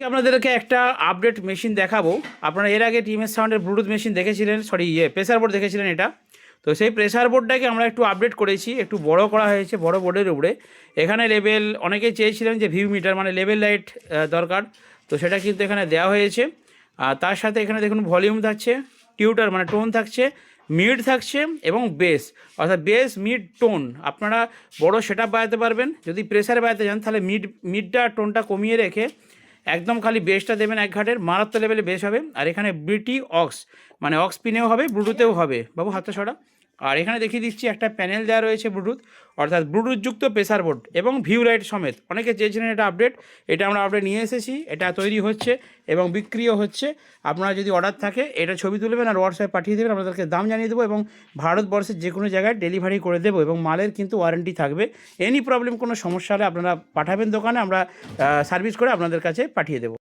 আপনাদেরকে একটা update machine দেখাবো। আপনারা এর আগে টিএমএস সাউন্ডের ব্লুটুথ মেশিন দেখেছিলেন, প্রেসার বোর্ড দেখেছিলেন এটা। তো সেই প্রেসার বোর্ডটাকে আমরা একটু আপডেট করেছি, একটু বড় করা হয়েছে, বড় বোর্ডের উপরে। এখানে লেভেল অনেকেই চেয়েছিলেন যে ভিউ মিটার মানে লেভেল লাইট দরকার, তো সেটা কিন্তু এখানে দেওয়া হয়েছে। আর তার সাথে এখানে দেখুন ভলিউম থাকছে, টিউটার মানে টোন থাকছে, মিড থাকছে এবং বেস, অর্থাৎ বেস মিড টোন। আপনারা বড় সেট আপ বাজাতে পারবেন। যদি প্রেসারে বাজাতে যান তাহলে মিডটা টোনটা কমিয়ে রেখে একদম খালি বেসটা দেবেন এক ঘাটের, মারাত্মক লেভেলে বেস হবে। আর এখানে বিটি অক্স মানে অক্স পিনেও হবে, ব্লুটুথেও হবে। বাবু হাতটা সরা। আর এখানে দেখিয়ে দিচ্ছি একটা প্যানেল দেওয়া রয়েছে ব্লুটুথ, অর্থাৎ ব্লুটুথযুক্ত প্রেসার বোর্ড এবং ভিউ লাইট সমেত। অনেকে চেয়েছিলেন এটা আপডেট, এটা আমরা আপডেট নিয়ে এসেছি। এটা তৈরি হচ্ছে এবং বিক্রিও হচ্ছে। আপনারা যদি অর্ডার থাকে এটা ছবি তুলবেন আর হোয়াটসঅ্যাপে পাঠিয়ে দেবেন, আপনাদেরকে দাম জানিয়ে দেবো এবং ভারতবর্ষের যে কোনো জায়গায় ডেলিভারি করে দেবো এবং মালের কিন্তু ওয়ারেন্টি থাকবে। এনি প্রবলেম কোনো সমস্যা হলে আপনারা পাঠাবেন দোকানে, আমরা সার্ভিস করে আপনাদের কাছে পাঠিয়ে দেবো।